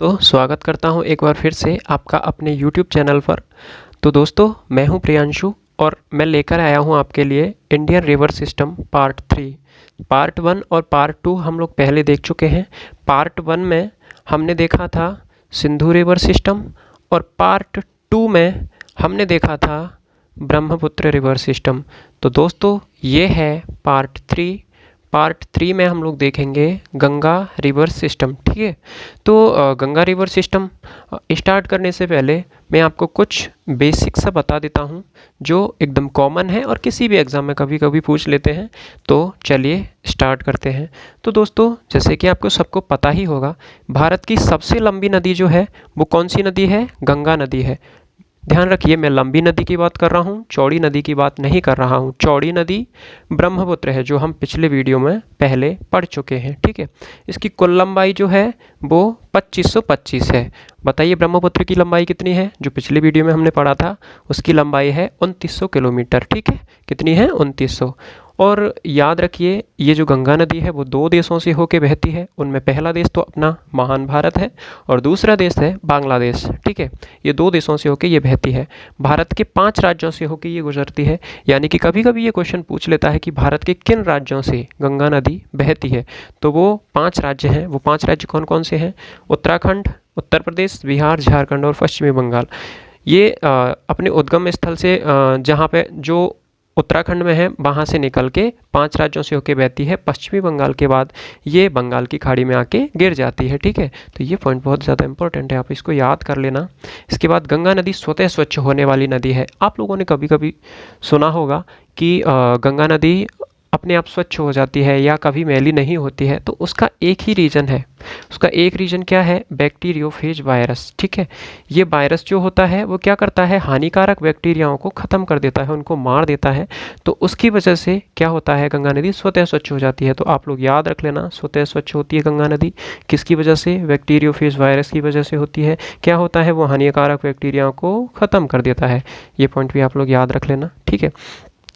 तो स्वागत करता हूं एक बार फिर से आपका अपने YouTube चैनल पर। तो दोस्तों, मैं हूं प्रियांशु और मैं लेकर आया हूं आपके लिए Indian river system part 3। Part 1 और पार्ट 2 हम लोग पहले देख चुके हैं। पार्ट 1 में हमने देखा था सिंधु रिवर सिस्टम और पार्ट 2 में हमने देखा था ब्रह्मपुत्र रिवर सिस्टम। तो दोस्तों, ये है पार्ट 3। पार्ट 3 में हम लोग देखेंगे गंगा रिवर सिस्टम। ठीक है, तो गंगा रिवर सिस्टम स्टार्ट करने से पहले मैं आपको कुछ बेसिक सा बता देता हूँ जो एकदम कॉमन है और किसी भी एग्ज़ाम में कभी कभी पूछ लेते हैं। तो चलिए स्टार्ट करते हैं। तो दोस्तों, जैसे कि आपको सबको पता ही होगा, भारत की सबसे लंबी नदी जो है वो कौन सी नदी है? गंगा नदी है। ध्यान रखिए, मैं लंबी नदी की बात कर रहा हूँ, चौड़ी नदी की बात नहीं कर रहा हूँ। चौड़ी नदी ब्रह्मपुत्र है, जो हम पिछले वीडियो में पहले पढ़ चुके हैं। ठीक है, इसकी कुल लंबाई जो है वो 2525 है। बताइए ब्रह्मपुत्र की लंबाई कितनी है? जो पिछले वीडियो में हमने पढ़ा था उसकी लंबाई है 2900 किलोमीटर। ठीक है, कितनी है? 2900। और याद रखिए, ये जो गंगा नदी है वो दो देशों से होके बहती है। उनमें पहला देश तो अपना महान भारत है और दूसरा देश है बांग्लादेश। ठीक है, ये दो देशों से होके ये बहती है। भारत के 5 राज्यों से होके ये गुजरती है। यानी कि कभी कभी ये क्वेश्चन पूछ लेता है कि भारत के किन राज्यों से गंगा नदी बहती है, तो वो 5 राज्य हैं। वो 5 राज्य कौन कौन से हैं? उत्तराखंड, उत्तर प्रदेश, बिहार, झारखंड और पश्चिमी बंगाल। ये अपने उद्गम स्थल से जहाँ पे जो उत्तराखंड में है वहाँ से निकल के 5 राज्यों से होके बहती है। पश्चिमी बंगाल के बाद ये बंगाल की खाड़ी में आके गिर जाती है। ठीक है, तो ये पॉइंट बहुत ज़्यादा इंपॉर्टेंट है, आप इसको याद कर लेना। इसके बाद गंगा नदी स्वतः स्वच्छ होने वाली नदी है। आप लोगों ने कभी कभी सुना होगा कि गंगा नदी अपने आप स्वच्छ हो जाती है या कभी मैली नहीं होती है, तो उसका एक ही रीज़न है। उसका एक रीज़न क्या है? Bacteriophage virus. ठीक है, ये वायरस जो होता है वो क्या करता है? हानिकारक बैक्टीरियाओं को ख़त्म कर देता है, उनको मार देता है। तो उसकी वजह से क्या होता है? गंगा नदी स्वतः स्वच्छ हो जाती है। तो आप लोग याद रख लेना, स्वतः स्वच्छ होती है गंगा नदी किसकी वजह से? बैक्टीरियोफेज वायरस की वजह से होती है। क्या होता है? वो हानिकारक बैक्टीरियाओं को ख़त्म कर देता है। ये पॉइंट भी आप लोग याद रख लेना। ठीक है,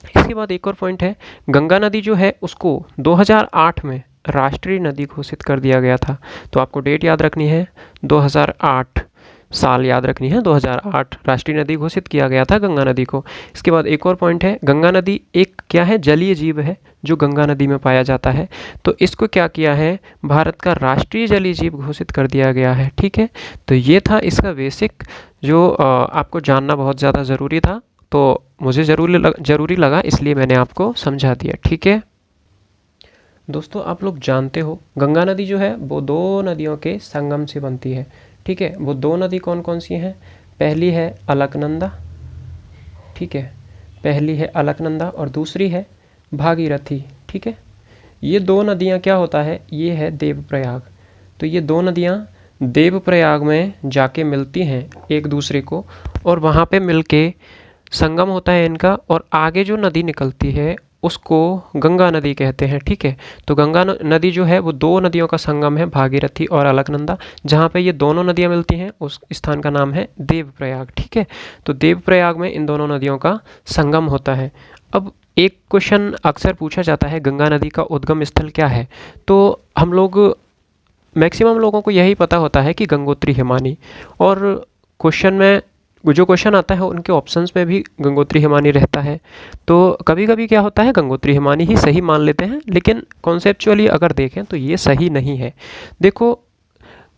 इसके बाद एक और पॉइंट है, गंगा नदी जो है उसको 2008 में राष्ट्रीय नदी घोषित कर दिया गया था। तो आपको डेट याद रखनी है, 2008 साल याद रखनी है। 2008 राष्ट्रीय नदी घोषित किया गया था गंगा नदी को। इसके बाद एक और पॉइंट है, गंगा नदी एक क्या है? जलीय जीव है जो गंगा नदी में पाया जाता है। तो इसको क्या किया है? भारत का राष्ट्रीय जलीय जीव घोषित कर दिया गया है। ठीक है, तो ये था इसका बेसिक जो आपको जानना बहुत ज़्यादा ज़रूरी था। तो मुझे ज़रूरी लगा इसलिए मैंने आपको समझा दिया। ठीक है दोस्तों, आप लोग जानते हो गंगा नदी जो है वो दो नदियों के संगम से बनती है। ठीक है, वो दो नदी कौन कौन सी हैं? पहली है अलकनंदा। ठीक है, पहली है अलकनंदा और दूसरी है भागीरथी। ठीक है, ये दो नदियाँ क्या होता है? ये है देवप्रयाग। तो ये दो नदियाँ देवप्रयाग में जाके मिलती हैं एक दूसरे को, और वहाँ पे मिलके संगम होता है इनका, और आगे जो नदी निकलती है उसको गंगा नदी कहते हैं। ठीक है, तो गंगा नदी जो है वो दो नदियों का संगम है, भागीरथी और अलकनंदा। जहाँ पे ये दोनों नदियाँ मिलती हैं उस स्थान का नाम है देवप्रयाग। ठीक है, तो देवप्रयाग में इन दोनों नदियों का संगम होता है। अब एक क्वेश्चन अक्सर पूछा जाता है, गंगा नदी का उद्गम स्थल क्या है? तो हम लोग मैक्सिमम लोगों को यही पता होता है कि गंगोत्री हिमानी, और क्वेश्चन में जो क्वेश्चन आता है उनके ऑप्शंस में भी गंगोत्री हिमानी रहता है। तो कभी कभी क्या होता है, गंगोत्री हिमानी ही सही मान लेते हैं, लेकिन कॉन्सेप्चुअली अगर देखें तो ये सही नहीं है। देखो,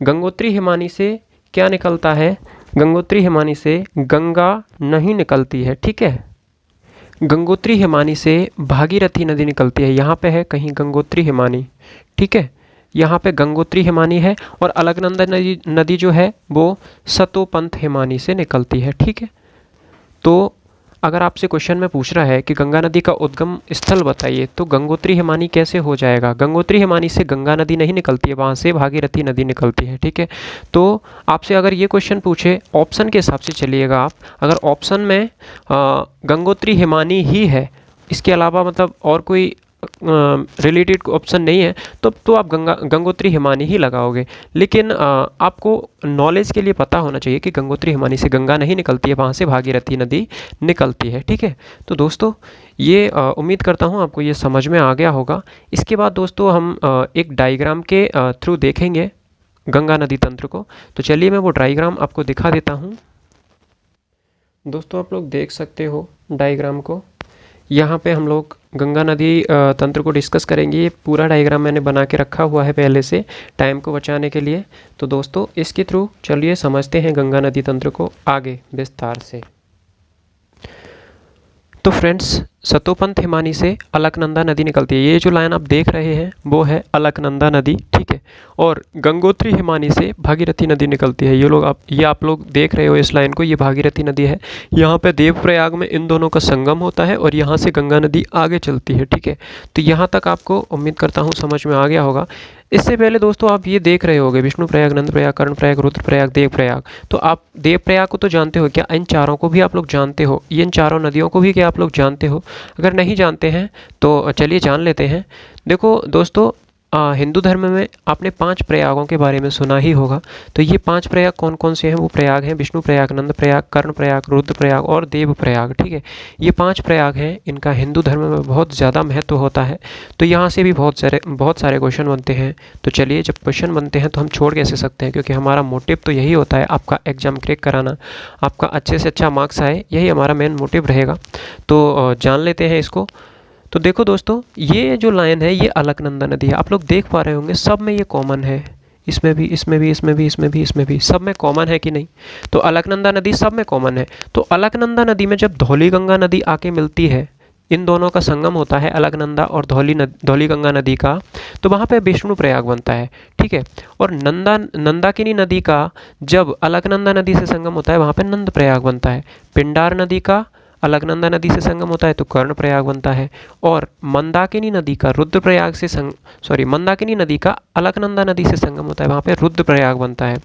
गंगोत्री हिमानी से क्या निकलता है? गंगोत्री हिमानी से गंगा नहीं निकलती है। ठीक है, गंगोत्री हिमानी से भागीरथी नदी निकलती है। यहाँ पे है कहीं गंगोत्री हिमानी। ठीक है, यहाँ पे गंगोत्री हिमानी है, और अलकनंदा नदी जो है वो सतोपंथ हिमानी से निकलती है। ठीक है, तो अगर आपसे क्वेश्चन में पूछ रहा है कि गंगा नदी का उद्गम स्थल बताइए, तो गंगोत्री हिमानी कैसे हो जाएगा? गंगोत्री हिमानी से गंगा नदी नहीं निकलती है, वहाँ से भागीरथी नदी निकलती है। ठीक है, तो आपसे अगर ये क्वेश्चन पूछे, ऑप्शन के हिसाब से चलिएगा आप। अगर ऑप्शन में गंगोत्री हिमानी ही है, इसके अलावा मतलब और कोई रिलेटेड ऑप्शन नहीं है, तो आप गंगोत्री हिमानी ही लगाओगे। लेकिन आपको नॉलेज के लिए पता होना चाहिए कि गंगोत्री हिमानी से गंगा नहीं निकलती है, वहाँ से भागीरथी नदी निकलती है। ठीक है, तो दोस्तों ये उम्मीद करता हूँ आपको ये समझ में आ गया होगा। इसके बाद दोस्तों हम एक डायग्राम के थ्रू देखेंगे गंगा नदी तंत्र को। तो चलिए मैं वो डायग्राम आपको दिखा देता हूँ। दोस्तों आप लोग देख सकते हो डायग्राम को। यहाँ पे हम लोग गंगा नदी तंत्र को डिस्कस करेंगे। ये पूरा डायग्राम मैंने बना के रखा हुआ है पहले से, टाइम को बचाने के लिए। तो दोस्तों इसके थ्रू चलिए समझते हैं गंगा नदी तंत्र को आगे विस्तार से। तो फ्रेंड्स, सतोपंथ हिमानी से अलकनंदा नदी निकलती है। ये जो लाइन आप देख रहे हैं वो है अलकनंदा नदी, ठीक है। और गंगोत्री हिमानी से भागीरथी नदी निकलती है। ये आप लोग देख रहे हो इस लाइन को, ये भागीरथी नदी है। यहाँ पे देवप्रयाग में इन दोनों का संगम होता है और यहाँ से गंगा नदी आगे चलती है, ठीक है। तो यहाँ तक आपको उम्मीद करता हूँ समझ में आ गया होगा। इससे पहले दोस्तों आप ये देख रहे होंगे विष्णु प्रयाग, नंद प्रयाग, कर्ण प्रयाग, रुद्र प्रयाग, देव प्रयाग। तो आप देव प्रयाग को तो जानते हो क्या? इन चारों को भी आप लोग जानते हो? इन चारों नदियों को भी क्या आप लोग जानते हो? अगर नहीं जानते हैं तो चलिए जान लेते हैं। देखो दोस्तों, हिंदू धर्म में आपने 5 प्रयागों के बारे में सुना ही होगा। तो ये 5 प्रयाग कौन कौन से हैं? वो प्रयाग हैं विष्णु प्रयाग, नंद प्रयाग, कर्ण प्रयाग, रुद्र प्रयाग और देव प्रयाग, ठीक है। ये 5 प्रयाग हैं, इनका हिंदू धर्म में बहुत ज़्यादा महत्व होता है। तो यहाँ से भी बहुत सारे क्वेश्चन बनते हैं। तो चलिए, जब क्वेश्चन बनते हैं तो हम छोड़ कैसे सकते हैं, क्योंकि हमारा मोटिव तो यही होता है आपका एग्ज़ाम क्रैक कराना, आपका अच्छे से अच्छा मार्क्स आए, यही हमारा मेन मोटिव रहेगा। तो जान लेते हैं इसको। तो देखो दोस्तों, ये जो लाइन है ये अलकनंदा नदी है। आप लोग देख पा रहे होंगे सब में ये कॉमन है, इसमें भी, इसमें भी, इसमें भी, इसमें भी, इसमें भी, सब में कॉमन है कि नहीं? तो अलकनंदा नदी सब में कॉमन है। तो अलकनंदा नदी में जब धौली गंगा नदी आके मिलती है, इन दोनों का संगम होता है अलकनंदा और धौली गंगा नदी का, तो वहाँ पे विष्णु प्रयाग बनता है, ठीक है। और नंदाकिनी नदी का जब अलकनंदा नदी से संगम होता है वहाँ पे नंद प्रयाग बनता है। पिंडार नदी का अलकनंदा नदी से संगम होता है तो कर्ण प्रयाग बनता है। और मंदाकिनी नदी का मंदाकिनी नदी का अलकनंदा नदी से संगम होता है, वहाँ पे रुद्र प्रयाग बनता है।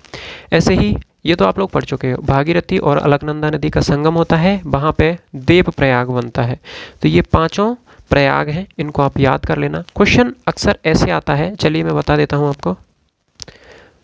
ऐसे ही ये तो आप लोग पढ़ चुके हो, भागीरथी और अलकनंदा नदी का संगम होता है, वहाँ पे देव प्रयाग बनता है। तो ये 5 प्रयाग हैं, इनको आप याद कर लेना। क्वेश्चन अक्सर ऐसे आता है, चलिए मैं बता देता हूँ आपको।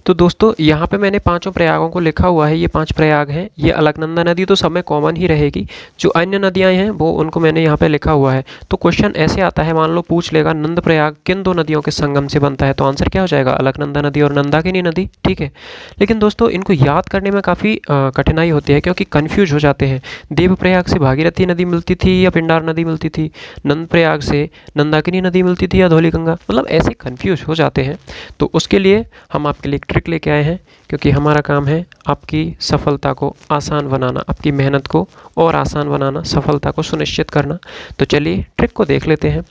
तो दोस्तों यहाँ पे मैंने 5 प्रयागों को लिखा हुआ है। ये 5 प्रयाग हैं। ये अलकनंदा नदी तो सब में कॉमन ही रहेगी, जो अन्य नदियाँ हैं वो उनको मैंने यहाँ पे लिखा हुआ है। तो क्वेश्चन ऐसे आता है, मान लो पूछ लेगा नंद प्रयाग किन 2 नदियों के संगम से बनता है, तो आंसर क्या हो जाएगा? अलकनंदा नदी और नंदाकिनी नदी, ठीक है। लेकिन दोस्तों इनको याद करने में काफ़ी कठिनाई होती है, क्योंकि कन्फ्यूज हो जाते हैं। देव प्रयाग से भागीरथी नदी मिलती थी या पिंडार नदी मिलती थी, नंद प्रयाग से नंदाकिनी नदी मिलती थी या धौली गंगा, मतलब ऐसे कन्फ्यूज हो जाते हैं। तो उसके लिए हम आपके लिए ट्रिक लेके आए हैं, क्योंकि हमारा काम है आपकी सफलता को आसान बनाना, आपकी मेहनत को और आसान बनाना, सफलता को सुनिश्चित करना। तो चलिए ट्रिक को देख लेते हैं।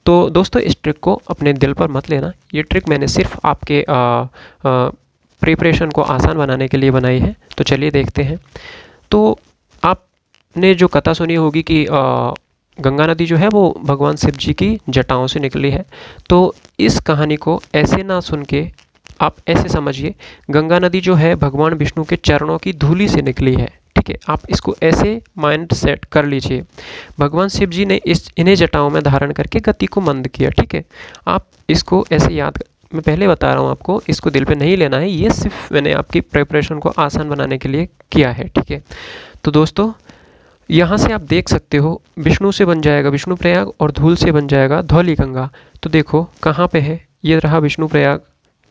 तो दोस्तों इस ट्रिक को अपने दिल पर मत लेना, ये ट्रिक मैंने सिर्फ आपके प्रिपरेशन को आसान बनाने के लिए बनाई है। तो चलिए देखते हैं। तो आपने जो कथा सुनी होगी कि गंगा नदी जो है वो भगवान शिव जी की जटाओं से निकली है। तो इस कहानी को ऐसे ना सुन के आप ऐसे समझिए, गंगा नदी जो है भगवान विष्णु के चरणों की धूलि से निकली है, ठीक है। आप इसको ऐसे माइंड सेट कर लीजिए। भगवान शिव जी ने इन्हें जटाओं में धारण करके गति को मंद किया, ठीक है। आप इसको ऐसे मैं पहले बता रहा हूँ आपको, इसको दिल पे नहीं लेना है, ये सिर्फ मैंने आपकी प्रिपरेशन को आसान बनाने के लिए किया है, ठीक है। तो दोस्तों यहाँ से आप देख सकते हो, विष्णु से बन जाएगा विष्णु प्रयाग और धूल से बन जाएगा धौली गंगा। तो देखो कहाँ पे है, ये रहा विष्णु प्रयाग,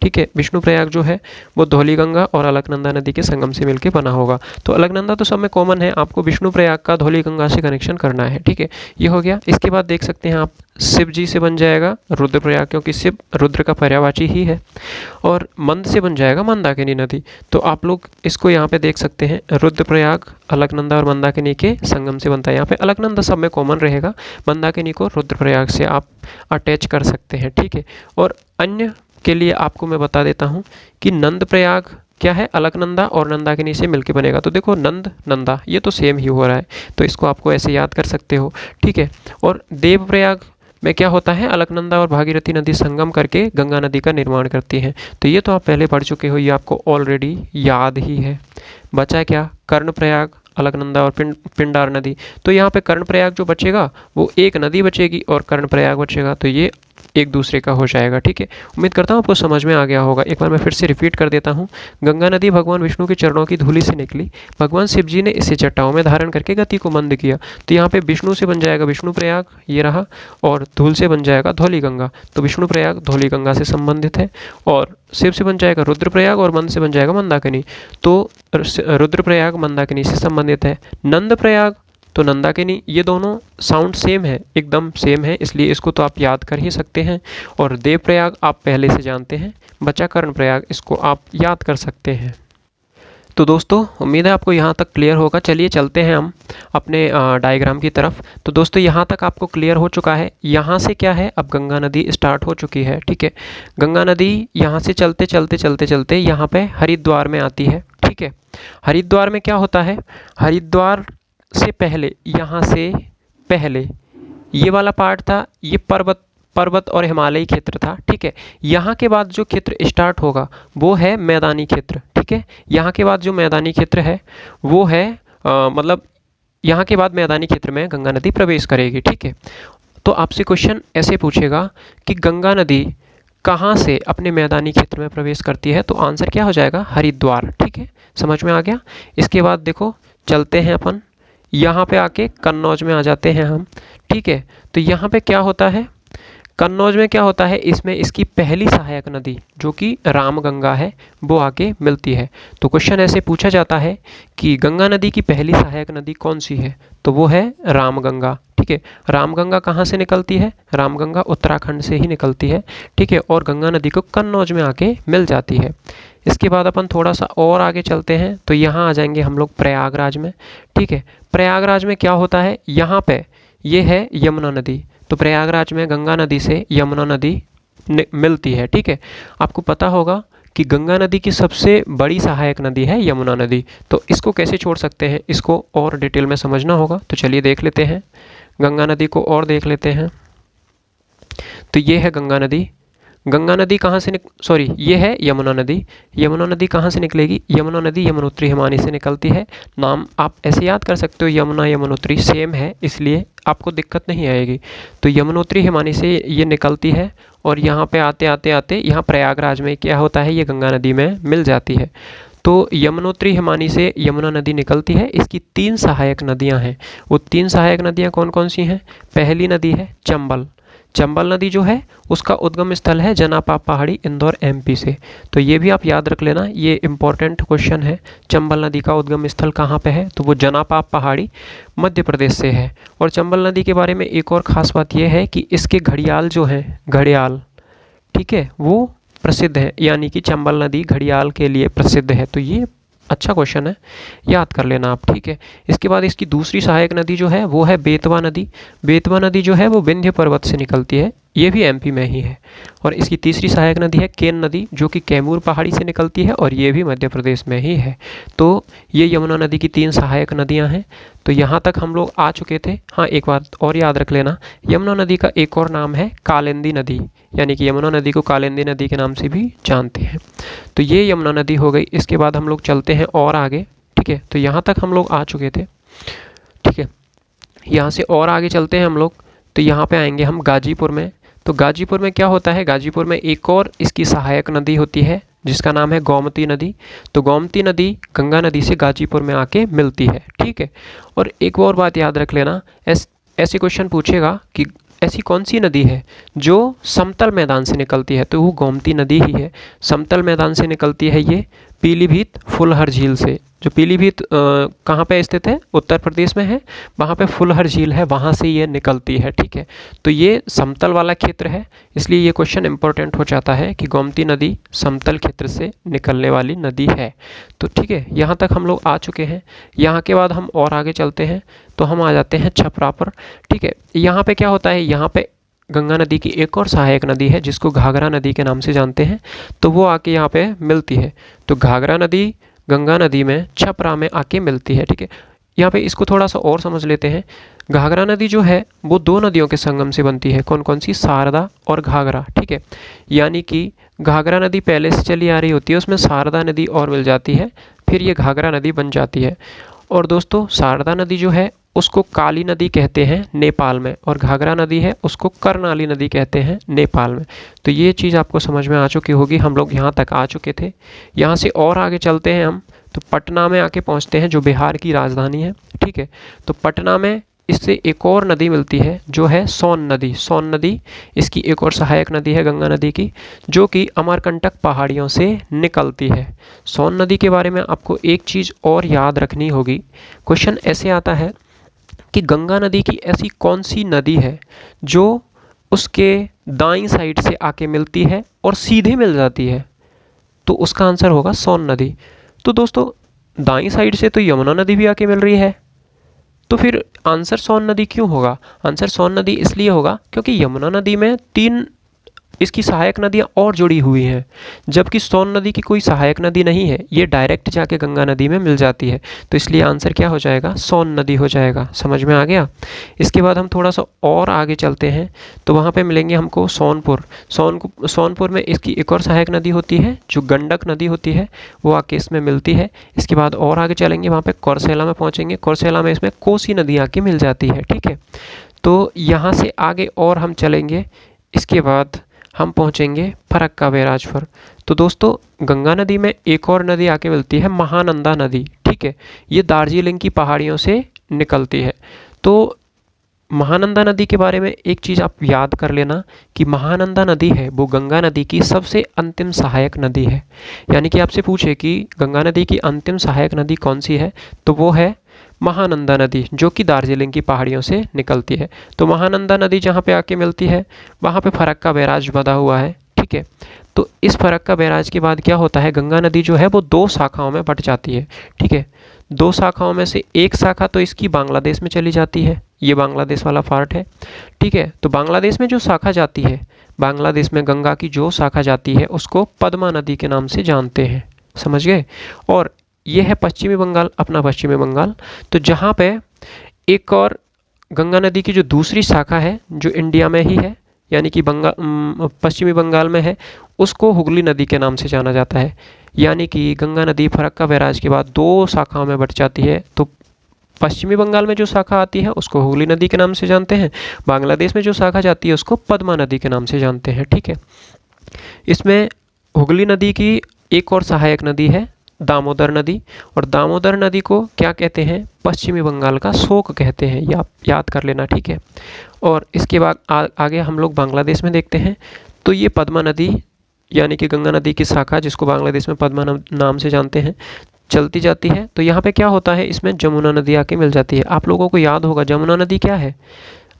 ठीक है। विष्णु प्रयाग जो है वो धौली गंगा और अलकनंदा नदी के संगम से मिलके बना होगा। तो अलकनंदा तो सब में कॉमन है, आपको विष्णु प्रयाग का धौली गंगा से कनेक्शन करना है, ठीक है। ये हो गया। इसके बाद देख सकते हैं आप, शिव जी से बन जाएगा रुद्र प्रयाग, क्योंकि शिव रुद्र का पर्यायवाची ही है। और मंद से बन जाएगा मंदाकिनी नदी। तो आप लोग इसको यहाँ पे देख सकते हैं, रुद्र प्रयाग अलकनंदा और मंदाकिनी के संगम से बनता है। यहाँ पे अलकनंदा सब में कॉमन रहेगा, मंदाकिनी को रुद्र प्रयाग से आप अटैच कर सकते हैं, ठीक है। और अन्य के लिए आपको मैं बता देता हूँ कि नंद प्रयाग क्या है, अलकनंदा और नंदाकिनी से मिलके बनेगा। तो देखो नंद नंदा ये तो सेम ही हो रहा है, तो इसको आपको ऐसे याद कर सकते हो, ठीक है। और देव प्रयाग में क्या होता है, अलकनंदा और भागीरथी नदी संगम करके गंगा नदी का निर्माण करती हैं। तो ये तो आप पहले पढ़ चुके हो, ये आपको ऑलरेडी याद ही है। बचा क्या, कर्ण प्रयाग, अलकनंदा और पिंडार नदी। तो यहाँ पे कर्ण प्रयाग जो बचेगा वो एक नदी बचेगी और कर्ण प्रयाग बचेगा। तो ये एक दूसरे का हो जाएगा। ठीक है, उम्मीद करता हूँ आपको समझ में आ गया होगा। एक बार मैं फिर से रिपीट कर देता हूँ। गंगा नदी भगवान विष्णु के चरणों की धूलि से निकली, भगवान शिव जी ने इसे जटाओं में धारण करके गति को मंद किया। तो यहाँ पे विष्णु से बन जाएगा विष्णु प्रयाग, ये रहा, और धूल से बन जाएगा धौली गंगा। तो विष्णु प्रयाग धौली गंगा से संबंधित है, और शिव से बन जाएगा रुद्रप्रयाग, और मंद से बन जाएगा मंदाकिनी। तो रुद्रप्रयाग मंदाकिनी से संबंधित है। नंद प्रयाग तो नंदाकिनी, ये दोनों साउंड सेम है, एकदम सेम है, इसलिए इसको तो आप याद कर ही सकते हैं। और देव प्रयाग आप पहले से जानते हैं, बचा कर्ण प्रयाग, इसको आप याद कर सकते हैं। तो दोस्तों उम्मीद है आपको यहाँ तक क्लियर होगा। चलिए चलते हैं हम अपने डायग्राम की तरफ। तो दोस्तों यहाँ तक आपको क्लियर हो चुका है। यहाँ से क्या है, अब गंगा नदी स्टार्ट हो चुकी है। ठीक है, गंगा नदी यहाँ से चलते चलते चलते चलते यहाँ पे हरिद्वार में आती है। ठीक है, हरिद्वार में क्या होता है, हरिद्वार से पहले, यहाँ से पहले ये वाला पार्ट था, ये पर्वत और हिमालयी क्षेत्र था। ठीक है, यहाँ के बाद जो क्षेत्र स्टार्ट होगा वो है मैदानी क्षेत्र। ठीक है, यहाँ के बाद जो मैदानी क्षेत्र है वो है मतलब यहाँ के बाद मैदानी क्षेत्र में गंगा नदी प्रवेश करेगी। ठीक है, तो आपसे क्वेश्चन ऐसे पूछेगा कि गंगा नदी कहाँ से अपने मैदानी क्षेत्र में प्रवेश करती है, तो आंसर क्या हो जाएगा, हरिद्वार। ठीक है, समझ में आ गया। इसके बाद देखो चलते हैं अपन यहाँ पे आके कन्नौज में आ जाते हैं हम। ठीक है, तो यहाँ पे क्या होता है, कन्नौज में क्या होता है, इसमें इसकी पहली सहायक नदी जो कि रामगंगा है वो आके मिलती है। तो क्वेश्चन ऐसे पूछा जाता है कि गंगा नदी की पहली सहायक नदी कौन सी है, तो वो है रामगंगा। ठीक है, रामगंगा कहाँ से निकलती है, रामगंगा उत्तराखंड से ही निकलती है। ठीक है, और गंगा नदी को कन्नौज में आके मिल जाती है। इसके बाद अपन थोड़ा सा और आगे चलते हैं, तो यहाँ आ जाएंगे हम लोग प्रयागराज में। ठीक है, प्रयागराज में क्या होता है, यहाँ पे ये है यमुना नदी। तो प्रयागराज में गंगा नदी से यमुना नदी मिलती है। ठीक है, आपको पता होगा कि गंगा नदी की सबसे बड़ी सहायक नदी है यमुना नदी। तो इसको कैसे छोड़ सकते हैं, इसको और डिटेल में समझना होगा। तो चलिए देख लेते हैं, गंगा नदी को और देख लेते हैं। तो ये है गंगा नदी। गंगा नदी कहाँ से ये है यमुना नदी। यमुना नदी कहाँ से निकलेगी, यमुना नदी यमुनोत्री हिमानी से निकलती है। नाम आप ऐसे याद कर सकते हो, यमुना यमुनोत्री सेम है, इसलिए आपको दिक्कत नहीं आएगी। तो यमुनोत्री हिमानी से ये निकलती है, और यहाँ पे आते आते आते यहाँ प्रयागराज में क्या होता है, ये गंगा नदी में मिल जाती है। तो यमुनोत्री हिमानी से यमुना नदी निकलती है। इसकी 3 सहायक नदियाँ हैं। वो 3 सहायक नदियाँ कौन कौन सी हैं, पहली नदी है चंबल। चंबल नदी जो है उसका उद्गम स्थल है जनापाप पहाड़ी, इंदौर एमपी से। तो ये भी आप याद रख लेना, ये इंपॉर्टेंट क्वेश्चन है। चंबल नदी का उद्गम स्थल कहाँ पे है, तो वो जनापाप पहाड़ी मध्य प्रदेश से है। और चंबल नदी के बारे में एक और ख़ास बात यह है कि इसके घड़ियाल जो हैं, घड़ियाल, ठीक है, वो प्रसिद्ध है, यानी कि चंबल नदी घड़ियाल के लिए प्रसिद्ध है। तो ये अच्छा क्वेश्चन है, याद कर लेना आप। ठीक है, इसके बाद इसकी दूसरी सहायक नदी जो है वो है बेतवा नदी। बेतवा नदी जो है वो विंध्य पर्वत से निकलती है, ये भी एमपी में ही है। और इसकी तीसरी सहायक नदी है केन नदी, जो कि कैमूर पहाड़ी से निकलती है, और ये भी मध्य प्रदेश में ही है। तो ये यमुना नदी की 3 सहायक नदियाँ हैं। तो यहाँ तक हम लोग आ चुके थे। हाँ, एक बात और याद रख लेना, यमुना नदी का एक और नाम है कालिंदी नदी, यानी कि यमुना नदी को कालिंदी नदी के नाम से भी जानते हैं। तो ये यमुना नदी हो गई। इसके बाद हम लोग चलते हैं और आगे। ठीक है, तो यहाँ तक हम लोग आ चुके थे। ठीक है, यहाँ से और आगे चलते हैं हम लोग। तो यहाँ पे आएंगे हम गाजीपुर में। तो गाजीपुर में क्या होता है, गाजीपुर में एक और इसकी सहायक नदी होती है जिसका नाम है गोमती नदी। तो गोमती नदी गंगा नदी से गाजीपुर में आके मिलती है। ठीक है, और एक और बात याद रख लेना, ऐसे क्वेश्चन पूछेगा कि ऐसी कौन सी नदी है जो समतल मैदान से निकलती है, तो वो गोमती नदी ही है। समतल मैदान से निकलती है ये पीलीभीत फुलहर झील से। जो पीलीभीत कहाँ पे स्थित है, उत्तर प्रदेश में है, वहाँ पे फुलहर झील है, वहाँ से ये निकलती है। ठीक है, तो ये समतल वाला क्षेत्र है, इसलिए ये क्वेश्चन इंपॉर्टेंट हो जाता है कि गोमती नदी समतल क्षेत्र से निकलने वाली नदी है। तो ठीक है, यहाँ तक हम लोग आ चुके हैं। यहाँ के बाद हम और आगे चलते हैं, तो हम आ जाते हैं छपरा पर। ठीक है, यहाँ पे क्या होता है, यहाँ पे गंगा नदी की एक और सहायक नदी है जिसको घाघरा नदी के नाम से जानते हैं, तो वो आके यहाँ पे मिलती है। तो घाघरा नदी गंगा नदी में छपरा में आके मिलती है। ठीक है, यहाँ पे इसको थोड़ा सा और समझ लेते हैं। घाघरा नदी जो है वो 2 नदियों के संगम से बनती है। कौन कौन सी, शारदा और घाघरा। ठीक है, यानी कि घाघरा नदी पहले से चली आ रही होती है, उसमें शारदा नदी और मिल जाती है, फिर ये घाघरा नदी बन जाती है। और दोस्तों शारदा नदी जो है उसको काली नदी कहते हैं नेपाल में, और घाघरा नदी है उसको कर्णाली नदी कहते हैं नेपाल में। तो ये चीज़ आपको समझ में आ चुकी होगी। हम लोग यहाँ तक आ चुके थे। यहाँ से और आगे चलते हैं हम, तो पटना में आके पहुँचते हैं जो बिहार की राजधानी है। ठीक है, तो पटना में इससे एक और नदी मिलती है जो है सोन नदी। सोन नदी इसकी एक और सहायक नदी है गंगा नदी की, जो कि अमरकंटक पहाड़ियों से निकलती है। सोन नदी के बारे में आपको एक चीज़ और याद रखनी होगी। क्वेश्चन ऐसे आता है कि गंगा नदी की ऐसी कौन सी नदी है जो उसके दाईं साइड से आके मिलती है और सीधे मिल जाती है, तो उसका आंसर होगा सोन नदी। तो दोस्तों दाईं साइड से तो यमुना नदी भी आके मिल रही है, तो फिर आंसर सोन नदी क्यों होगा? आंसर सोन नदी इसलिए होगा क्योंकि यमुना नदी में 3 इसकी सहायक नदियाँ और जुड़ी हुई हैं, जबकि सोन नदी की कोई सहायक नदी नहीं है, ये डायरेक्ट जाके गंगा नदी में मिल जाती है। तो इसलिए आंसर क्या हो जाएगा? सोन नदी हो जाएगा। समझ में आ गया? इसके बाद हम थोड़ा सा और आगे चलते हैं, तो वहाँ पे मिलेंगे हमको सोनपुर। सोनपुर में इसकी एक और सहायक नदी होती है जो गंडक नदी होती है, वो आके इसमें मिलती है। इसके बाद और आगे चलेंगे, वहाँ पर कौरसेला में पहुँचेंगे। कौरसेला में इसमें कोसी नदी आके मिल जाती है। ठीक है, तो यहाँ से आगे और हम चलेंगे, इसके बाद हम पहुँचेंगे फरक्का बैराज पर। तो दोस्तों गंगा नदी में एक और नदी आके मिलती है, महानंदा नदी। ठीक है, ये दार्जिलिंग की पहाड़ियों से निकलती है। तो महानंदा नदी के बारे में एक चीज़ आप याद कर लेना कि महानंदा नदी है वो गंगा नदी की सबसे अंतिम सहायक नदी है। यानी कि आपसे पूछे कि गंगा नदी की अंतिम सहायक नदी कौन सी है, तो वो है महानंदा नदी, जो कि दार्जिलिंग की पहाड़ियों से निकलती है। तो महानंदा नदी जहाँ पे आके मिलती है वहाँ पे फरक्का बैराज बंधा हुआ है। ठीक है, तो इस फरक्का बैराज के बाद क्या होता है, गंगा नदी जो है वो 2 शाखाओं में बट जाती है। ठीक है, 2 शाखाओं में से एक शाखा तो इसकी बांग्लादेश में चली जाती है, ये बांग्लादेश वाला पार्ट है। ठीक है, तो बांग्लादेश में जो शाखा जाती है, बांग्लादेश में गंगा की जो शाखा जाती है उसको पद्मा नदी के नाम से जानते हैं। समझ गए? और ये है पश्चिमी बंगाल, अपना पश्चिमी बंगाल। तो जहाँ पे एक और गंगा नदी की जो दूसरी शाखा है जो इंडिया में ही है, यानी कि पश्चिमी बंगाल में है, उसको हुगली नदी के नाम से जाना जाता है। यानी कि गंगा नदी फरक्का बैराज के बाद 2 शाखाओं में बट जाती है। तो पश्चिमी बंगाल में जो शाखा आती है उसको हुगली नदी के नाम से जानते हैं, बांग्लादेश में जो शाखा जाती है उसको पद्मा नदी के नाम से जानते हैं। ठीक है, इसमें हुगली नदी की एक और सहायक नदी है दामोदर नदी, और दामोदर नदी को क्या कहते हैं? पश्चिमी बंगाल का शोक कहते हैं, ये आप याद कर लेना। ठीक है, और इसके बाद आगे हम लोग बांग्लादेश में देखते हैं। तो ये पद्मा नदी यानी कि गंगा नदी की शाखा जिसको बांग्लादेश में पद्मा नाम से जानते हैं, चलती जाती है। तो यहाँ पे क्या होता है, इसमें जमुना नदी आके मिल जाती है। आप लोगों को याद होगा जमुना नदी क्या है,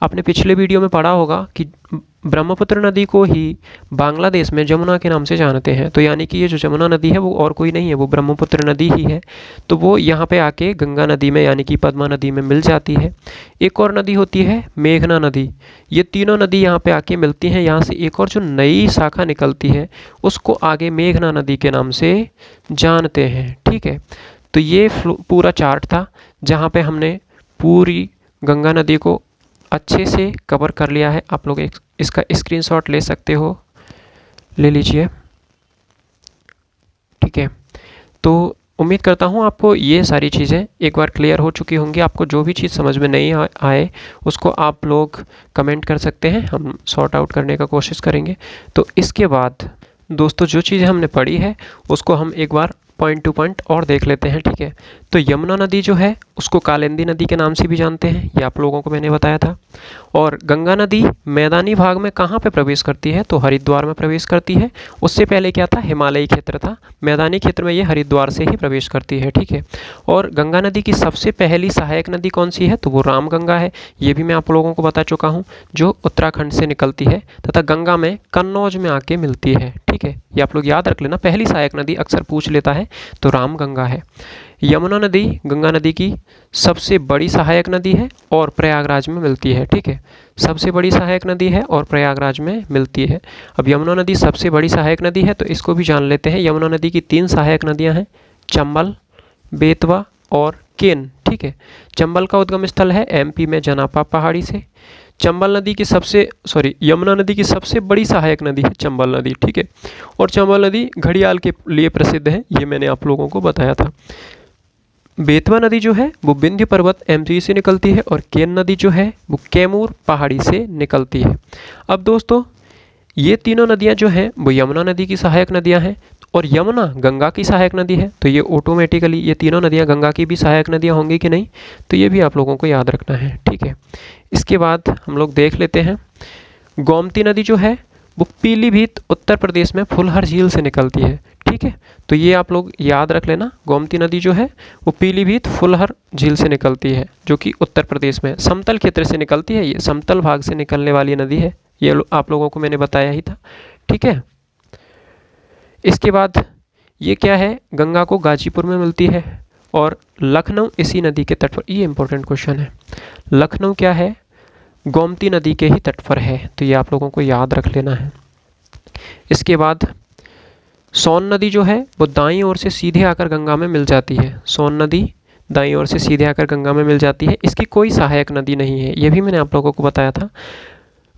आपने पिछले वीडियो में पढ़ा होगा कि ब्रह्मपुत्र नदी को ही बांग्लादेश में जमुना के नाम से जानते हैं। तो यानी कि ये जो जमुना नदी है वो और कोई नहीं है, वो ब्रह्मपुत्र नदी ही है। तो वो यहाँ पे आके गंगा नदी में यानी कि पद्मा नदी में मिल जाती है। एक और नदी होती है मेघना नदी। ये तीनों नदी यहाँ पे आके मिलती हैं। यहाँ से एक और जो नई शाखा निकलती है उसको आगे मेघना नदी के नाम से जानते हैं। ठीक है, तो ये पूरा चार्ट था जहाँ पे हमने पूरी गंगा नदी को अच्छे से कवर कर लिया है। आप लोग इसका स्क्रीनशॉट ले सकते हो, ले लीजिए। ठीक है, तो उम्मीद करता हूँ आपको ये सारी चीज़ें एक बार क्लियर हो चुकी होंगी। आपको जो भी चीज़ समझ में नहीं आए उसको आप लोग कमेंट कर सकते हैं, हम सॉर्ट आउट करने का कोशिश करेंगे। तो इसके बाद दोस्तों जो चीज़ें हमने पढ़ी है उसको हम एक बार पॉइंट टू पॉइंट और देख लेते हैं। ठीक है, तो यमुना नदी जो है उसको कालिंदी नदी के नाम से भी जानते हैं, ये आप लोगों को मैंने बताया था। और गंगा नदी मैदानी भाग में कहाँ पे प्रवेश करती है, तो हरिद्वार में प्रवेश करती है। उससे पहले क्या था, हिमालयी क्षेत्र था, मैदानी क्षेत्र में ये हरिद्वार से ही प्रवेश करती है। ठीक है, और गंगा नदी की सबसे पहली सहायक नदी कौन सी है, तो वो राम गंगा है। ये भी मैं आप लोगों को बता चुका हूँ, जो उत्तराखंड से निकलती है तथा गंगा में कन्नौज में आके मिलती है। ठीक है, ये आप लोग याद रख लेना, पहली सहायक नदी अक्सर पूछ लेता है तो राम गंगा है। यमुना नदी गंगा नदी की सबसे बड़ी सहायक नदी है और प्रयागराज में मिलती है। ठीक है, सबसे बड़ी सहायक नदी है और प्रयागराज में मिलती है। अब यमुना नदी सबसे बड़ी सहायक नदी है तो इसको भी जान लेते हैं। यमुना नदी की 3 सहायक नदियां हैं, चंबल, बेतवा और केन। ठीक है, चंबल का उद्गम स्थल है एमपी में जनापा पहाड़ी से। यमुना नदी की सबसे बड़ी सहायक नदी है चंबल नदी। ठीक है, और चंबल नदी घड़ियाल के लिए प्रसिद्ध है, ये मैंने आप लोगों को बताया था। बेतवा नदी जो है वो विंध्य पर्वत एमजी से निकलती है और केन नदी जो है वो कैमूर पहाड़ी से निकलती है। अब दोस्तों ये तीनों नदियाँ जो हैं वो यमुना नदी की सहायक नदियाँ हैं और यमुना गंगा की सहायक नदी है। तो ये ऑटोमेटिकली ये तीनों नदियाँ गंगा की भी सहायक नदियाँ होंगी कि नहीं, तो ये भी आप लोगों को याद रखना है, ठीक है। इसके बाद हम लोग देख लेते हैं गोमती नदी जो है वो पीलीभीत उत्तर प्रदेश में फुलहर झील से निकलती है, ठीक है। तो ये आप लोग याद रख लेना, गोमती नदी जो है वो पीलीभीत फुलहर झील से निकलती है जो कि उत्तर प्रदेश में समतल क्षेत्र से निकलती है। ये समतल भाग से निकलने वाली नदी है, ये आप लोगों को मैंने बताया ही था, ठीक है। इसके बाद ये क्या है, गंगा को गाजीपुर में मिलती है और लखनऊ इसी नदी के तट पर, ये इंपॉर्टेंट क्वेश्चन है, लखनऊ क्या है, गोमती नदी के ही तट पर है। तो ये आप लोगों को याद रख लेना है। इसके बाद सोन नदी जो है वो दाईं ओर से सीधे आकर गंगा में मिल जाती है। सोन नदी दाईं ओर से सीधे आकर गंगा में मिल जाती है। इसकी कोई सहायक नदी नहीं है, ये भी मैंने आप लोगों को बताया था।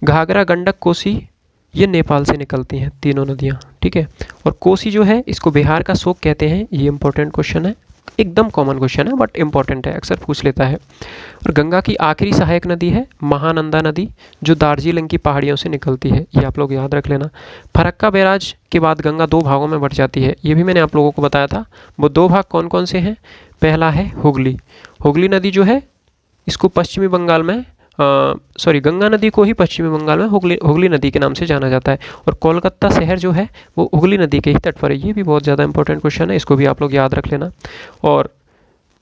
घाघरा, गंडक, कोसी ये नेपाल से निकलती हैं तीनों नदियाँ, ठीक है। और कोसी जो है इसको बिहार का शोक कहते हैं। ये इंपॉर्टेंट क्वेश्चन है, एकदम कॉमन क्वेश्चन है बट इंपॉर्टेंट है, अक्सर पूछ लेता है। और गंगा की आखिरी सहायक नदी है महानंदा नदी जो दार्जिलिंग की पहाड़ियों से निकलती है, ये आप लोग याद रख लेना। फरक्का बैराज के बाद गंगा दो भागों में बंट जाती है, ये भी मैंने आप लोगों को बताया था। वो दो भाग कौन कौन से हैं, पहला है हुगली, हुगली नदी जो है इसको पश्चिमी बंगाल में गंगा नदी को ही पश्चिमी बंगाल में हुगली नदी के नाम से जाना जाता है। और कोलकाता शहर जो है वो हुगली नदी के ही तट पर है, ये भी बहुत ज़्यादा इंपॉर्टेंट क्वेश्चन है, इसको भी आप लोग याद रख लेना। और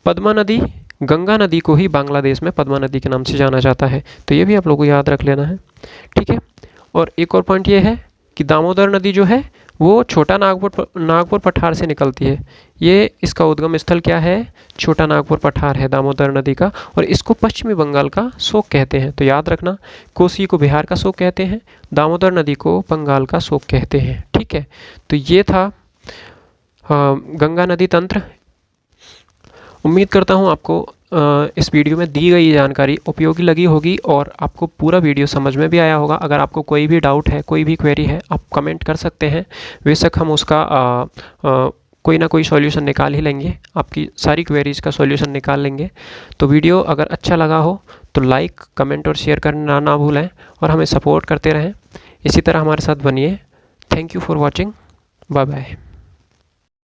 पद्मा नदी, गंगा नदी को ही बांग्लादेश में पद्मा नदी के नाम से जाना जाता है, तो ये भी आप लोगों को याद रख लेना है, ठीक है। और एक और पॉइंट ये है कि दामोदर नदी जो है वो छोटा नागपुर पठार से निकलती है। ये इसका उद्गम स्थल क्या है, छोटा नागपुर पठार है दामोदर नदी का, और इसको पश्चिमी बंगाल का शोक कहते हैं। तो याद रखना, कोसी को बिहार का शोक कहते हैं, दामोदर नदी को बंगाल का शोक कहते हैं, ठीक है। तो ये था गंगा नदी तंत्र। उम्मीद करता हूँ आपको इस वीडियो में दी गई जानकारी उपयोगी लगी होगी और आपको पूरा वीडियो समझ में भी आया होगा। अगर आपको कोई भी डाउट है, कोई भी क्वेरी है, आप कमेंट कर सकते हैं, बेशक हम उसका कोई ना कोई सॉल्यूशन निकाल ही लेंगे, आपकी सारी क्वेरीज़ का सॉल्यूशन निकाल लेंगे। तो वीडियो अगर अच्छा लगा हो तो लाइक, कमेंट और शेयर करना ना भूलें और हमें सपोर्ट करते रहें, इसी तरह हमारे साथ बनिए। Thank you for watching, bye bye.